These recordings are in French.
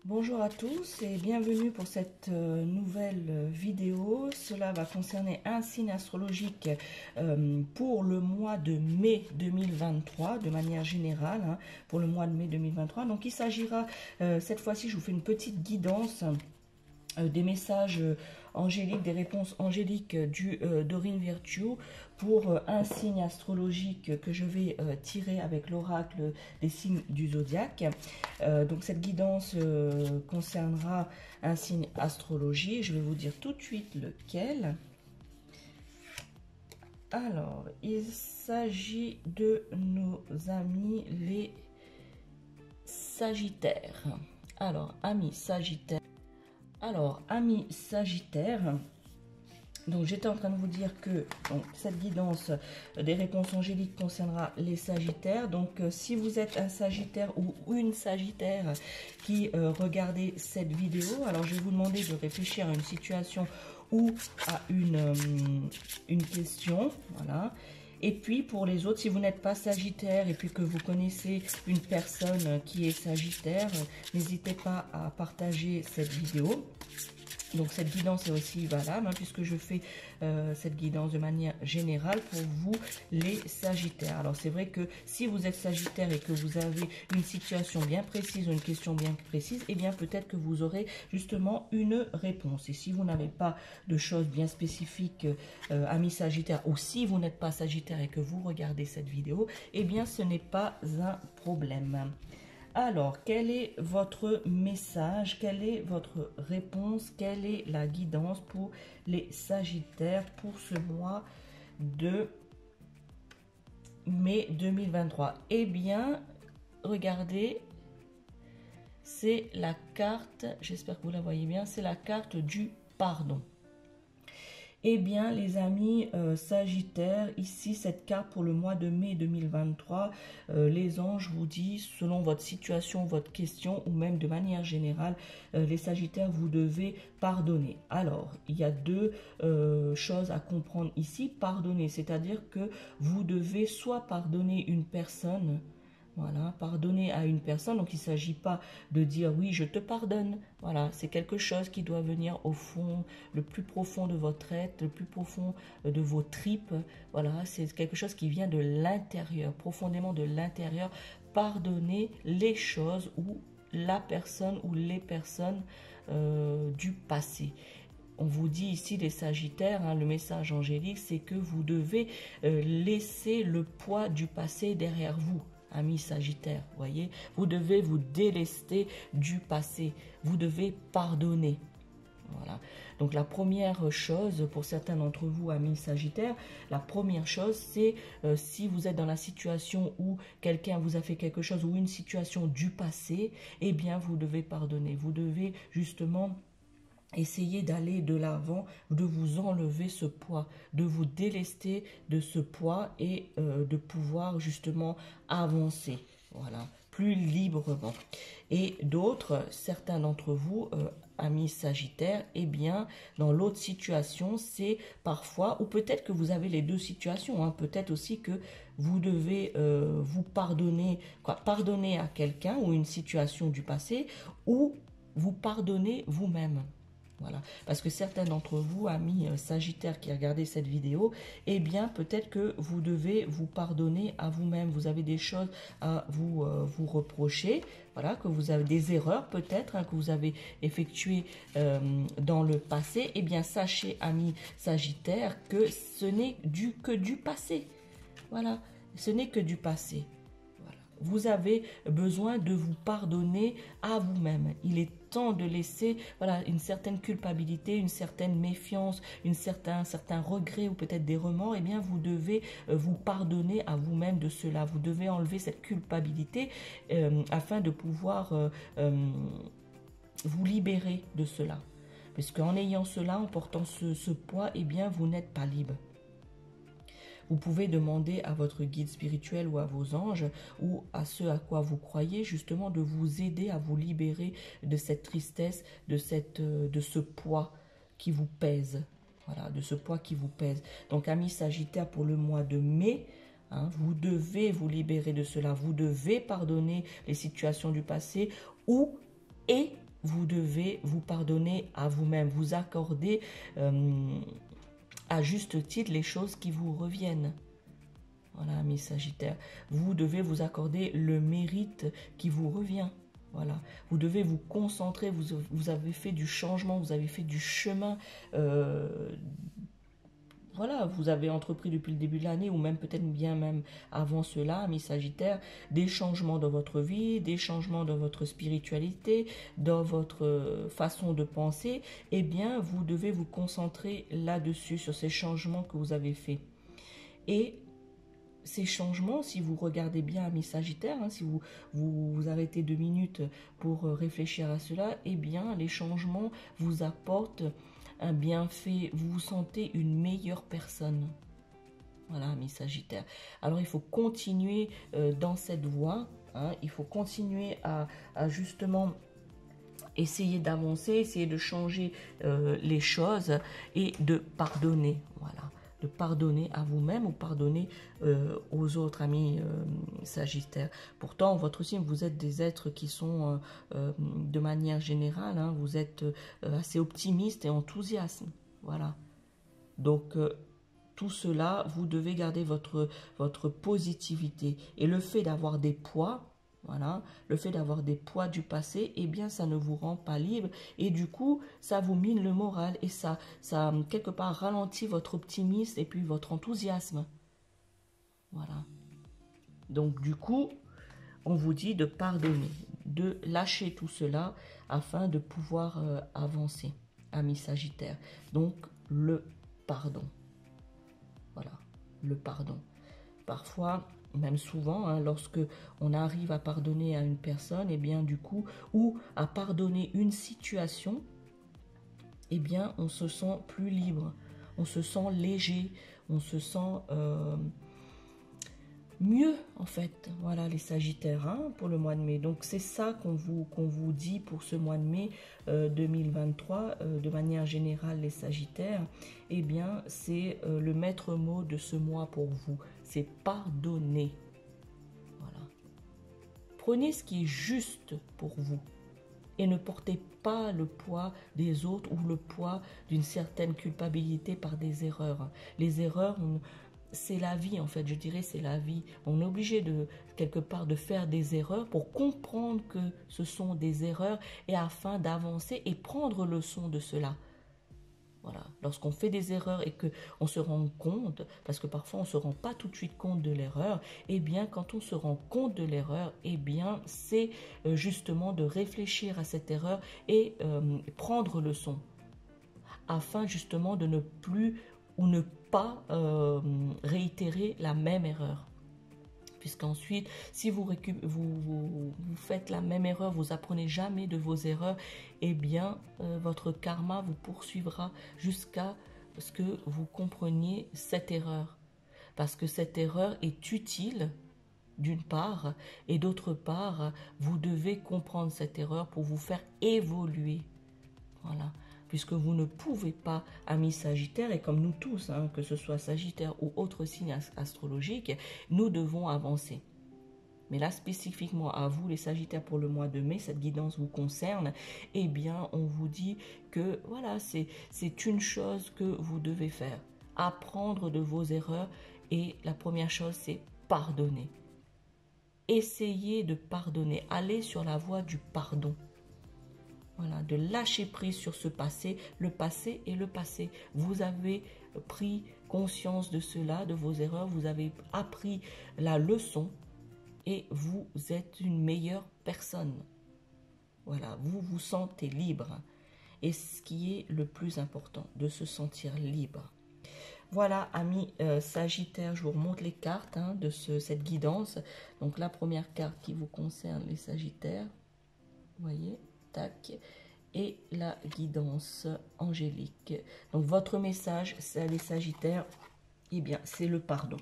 Bonjour à tous et bienvenue pour cette nouvelle vidéo. Cela va concerner un signe astrologique pour le mois de mai 2023 de manière générale, hein, pour le mois de mai 2023. Donc il s'agira, cette fois-ci je vous fais une petite guidance des messages angéliques, des réponses angéliques du Dorine Virtue pour un signe astrologique que je vais tirer avec l'oracle des signes du zodiaque. Donc cette guidance concernera un signe astrologie. Je vais vous dire tout de suite lequel. Alors, il s'agit de nos amis les Sagittaires. Alors, amis Sagittaires. Alors, amis Sagittaires, donc j'étais en train de vous dire que donc, cette guidance des réponses angéliques concernera les Sagittaires. Donc, si vous êtes un Sagittaire ou une Sagittaire qui regardez cette vidéo, alors je vais vous demander de réfléchir à une situation ou à une question, voilà. Et puis pour les autres, si vous n'êtes pas Sagittaire et puis que vous connaissez une personne qui est Sagittaire, n'hésitez pas à partager cette vidéo. Donc cette guidance est aussi valable, hein, puisque je fais cette guidance de manière générale pour vous les Sagittaires. Alors c'est vrai que si vous êtes Sagittaire et que vous avez une situation bien précise ou une question bien précise, eh bien peut-être que vous aurez justement une réponse. Et si vous n'avez pas de choses bien spécifiques, amis Sagittaires, ou si vous n'êtes pas Sagittaire et que vous regardez cette vidéo, eh bien ce n'est pas un problème. Alors, quel est votre message? Quelle est votre réponse? Quelle est la guidance pour les Sagittaires pour ce mois de mai 2023? Eh bien, regardez, c'est la carte, j'espère que vous la voyez bien, c'est la carte du pardon. Eh bien, les amis Sagittaires, ici, cette carte pour le mois de mai 2023, les anges vous disent, selon votre situation, votre question, ou même de manière générale, les Sagittaires, vous devez pardonner. Alors, il y a deux choses à comprendre ici. Pardonner, c'est-à-dire que vous devez soit pardonner une personne, voilà, pardonner à une personne. Donc, il ne s'agit pas de dire oui, je te pardonne. Voilà, c'est quelque chose qui doit venir au fond, le plus profond de votre être, le plus profond de vos tripes. Voilà, c'est quelque chose qui vient de l'intérieur, profondément de l'intérieur. Pardonner les choses ou la personne ou les personnes du passé. On vous dit ici, les Sagittaires, hein, le message angélique, c'est que vous devez laisser le poids du passé derrière vous. Amis Sagittaires, voyez, vous devez vous délester du passé, vous devez pardonner. Voilà. Donc la première chose, pour certains d'entre vous, amis Sagittaires, la première chose, c'est si vous êtes dans la situation où quelqu'un vous a fait quelque chose ou une situation du passé, eh bien vous devez pardonner. Vous devez justement essayez d'aller de l'avant, de vous enlever ce poids, de vous délester de ce poids et de pouvoir justement avancer, voilà, plus librement. Et d'autres, certains d'entre vous, amis Sagittaires, eh bien, dans l'autre situation, c'est parfois, ou peut-être que vous avez les deux situations, hein, peut-être aussi que vous devez vous pardonner, pardonner à quelqu'un ou une situation du passé, ou vous pardonner vous-même. Voilà. Parce que certains d'entre vous, amis Sagittaires qui regardez cette vidéo, eh bien peut-être que vous devez vous pardonner à vous-même. Vous avez des choses à vous reprocher, voilà, que vous avez des erreurs peut-être hein, que vous avez effectuées dans le passé. Eh bien sachez, amis Sagittaires, que ce n'est que du passé. Voilà, ce n'est que du passé. Vous avez besoin de vous pardonner à vous-même. Il est temps de laisser voilà, une certaine culpabilité, une certaine méfiance, un certain regret ou peut-être des remords. Eh bien, vous devez vous pardonner à vous-même de cela. Vous devez enlever cette culpabilité afin de pouvoir vous libérer de cela. Parce qu'en ayant cela, en portant ce poids, eh bien, vous n'êtes pas libre. Vous pouvez demander à votre guide spirituel ou à vos anges ou à ceux à quoi vous croyez justement de vous aider à vous libérer de cette tristesse, de ce poids qui vous pèse. Voilà, de ce poids qui vous pèse. Donc, amis Sagittaires, pour le mois de mai, hein, vous devez vous libérer de cela. Vous devez pardonner les situations du passé et vous devez vous pardonner à vous-même, vous accorder à juste titre les choses qui vous reviennent. Voilà, mes Sagittaires. Vous devez vous accorder le mérite qui vous revient. Voilà, vous devez vous concentrer, vous avez fait du changement, vous avez fait du chemin, voilà, vous avez entrepris depuis le début de l'année ou même peut-être bien même avant cela, mes Sagittaires, des changements dans votre vie, des changements dans votre spiritualité, dans votre façon de penser, eh bien, vous devez vous concentrer là-dessus, sur ces changements que vous avez faits. Et ces changements, si vous regardez bien, mes Sagittaires, hein, si vous arrêtez 2 minutes pour réfléchir à cela, eh bien, les changements vous apportent un bienfait, vous vous sentez une meilleure personne. Voilà, mes Sagittaires. Alors, il faut continuer dans cette voie, hein, il faut continuer à justement essayer d'avancer, essayer de changer les choses et de pardonner, voilà. De pardonner à vous-même ou pardonner aux autres, amis Sagittaires. Pourtant, votre signe, vous êtes des êtres qui sont, de manière générale, hein, vous êtes assez optimistes et enthousiastes. Voilà. Donc, tout cela, vous devez garder votre positivité. Et le fait d'avoir des poids, voilà, le fait d'avoir des poids du passé, eh bien, ça ne vous rend pas libre. Et du coup, ça vous mine le moral et ça quelque part, ralentit votre optimisme et puis votre enthousiasme. Voilà. Donc, du coup, on vous dit de pardonner, de lâcher tout cela afin de pouvoir avancer, amis Sagittaires. Donc, le pardon. Voilà, le pardon. Parfois, même souvent, hein, lorsque on arrive à pardonner à une personne, et bien du coup, ou à pardonner une situation, et bien on se sent plus libre, on se sent léger, on se sent mieux en fait. Voilà les Sagittaires, hein, pour le mois de mai. Donc c'est ça qu'on vous dit pour ce mois de mai 2023, de manière générale les Sagittaires. Eh bien c'est le maître mot de ce mois pour vous, c'est pardonner. Voilà. Prenez ce qui est juste pour vous et ne portez pas le poids des autres ou le poids d'une certaine culpabilité par des erreurs. Les erreurs, c'est la vie en fait, je dirais c'est la vie. On est obligé de quelque part de faire des erreurs pour comprendre que ce sont des erreurs et afin d'avancer et prendre leçon de cela. Voilà, lorsqu'on fait des erreurs et qu'on se rend compte, parce que parfois on ne se rend pas tout de suite compte de l'erreur, eh bien quand on se rend compte de l'erreur, eh bien c'est justement de réfléchir à cette erreur et prendre leçon, afin justement de ne plus ou ne pas réitérer la même erreur. Puisqu'ensuite, si vous faites la même erreur, vous apprenez jamais de vos erreurs, eh bien, votre karma vous poursuivra jusqu'à ce que vous compreniez cette erreur. Parce que cette erreur est utile, d'une part, et d'autre part, vous devez comprendre cette erreur pour vous faire évoluer. Voilà. Puisque vous ne pouvez pas, amis Sagittaires, et comme nous tous, hein, que ce soit Sagittaire ou autre signe astrologique, nous devons avancer. Mais là, spécifiquement à vous, les Sagittaires, pour le mois de mai, cette guidance vous concerne, eh bien, on vous dit que, voilà, c'est une chose que vous devez faire. Apprendre de vos erreurs, et la première chose, c'est pardonner. Essayez de pardonner, allez sur la voie du pardon. Voilà, de lâcher prise sur ce passé. Le passé est le passé. Vous avez pris conscience de cela, de vos erreurs. Vous avez appris la leçon et vous êtes une meilleure personne. Voilà, vous vous sentez libre. Et ce qui est le plus important, de se sentir libre. Voilà, amis Sagittaires, je vous remonte les cartes hein, de cette guidance. Donc la première carte qui vous concerne, les Sagittaires. Vous voyez ? Tac, et la guidance angélique. Donc votre message, c'est les Sagittaires, eh bien c'est le pardon.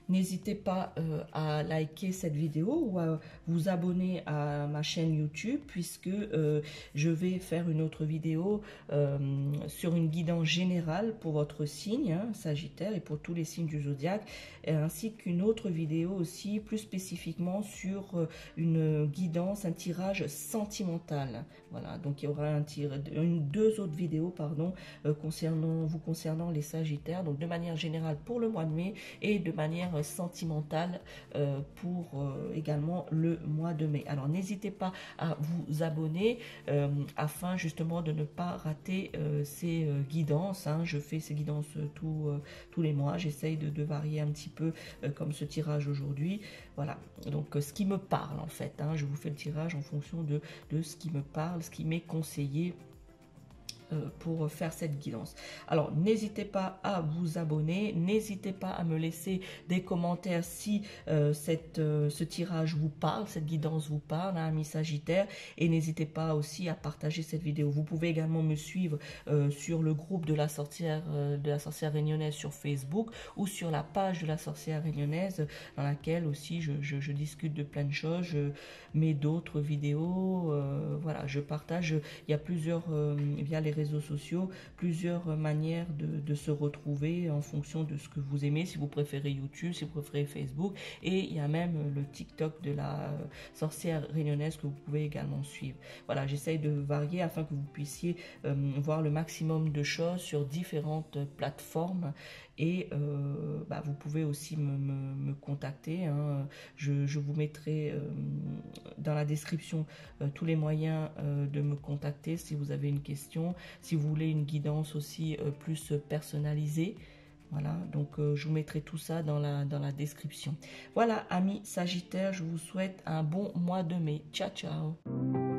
N'hésitez pas à liker cette vidéo ou à vous abonner à ma chaîne YouTube, puisque je vais faire une autre vidéo sur une guidance générale pour votre signe, hein, Sagittaire, et pour tous les signes du zodiaque, ainsi qu'une autre vidéo aussi plus spécifiquement sur une guidance, un tirage sentimental. Voilà, donc il y aura deux autres vidéos, pardon, concernant les Sagittaires, donc de manière générale pour le mois de mai et de manière sentimentale pour également le mois de mai. Alors n'hésitez pas à vous abonner afin justement de ne pas rater ces guidances, hein. Je fais ces guidances tous les mois, j'essaye de varier un petit peu comme ce tirage aujourd'hui. Voilà, donc ce qui me parle en fait, hein. Je vous fais le tirage en fonction de ce qui me parle, ce qui m'est conseillé pour faire cette guidance. Alors n'hésitez pas à vous abonner, n'hésitez pas à me laisser des commentaires si ce tirage vous parle, cette guidance vous parle, hein, amis Sagittaire, et n'hésitez pas aussi à partager cette vidéo. Vous pouvez également me suivre sur le groupe de la sorcière réunionnaise sur Facebook, ou sur la page de la sorcière réunionnaise, dans laquelle aussi je discute de plein de choses, je mets d'autres vidéos, voilà, je partage. Il y a plusieurs via les réseaux sociaux, plusieurs manières de se retrouver en fonction de ce que vous aimez, si vous préférez YouTube, si vous préférez Facebook, et il y a même le TikTok de la sorcière réunionnaise que vous pouvez également suivre. Voilà, j'essaye de varier afin que vous puissiez voir le maximum de choses sur différentes plateformes, et vous pouvez aussi me contacter, hein. Je vous mettrai dans la description tous les moyens de me contacter si vous avez une question, si vous voulez une guidance aussi plus personnalisée. Voilà, donc je vous mettrai tout ça dans la description. Voilà, amis Sagittaires, je vous souhaite un bon mois de mai. Ciao, ciao.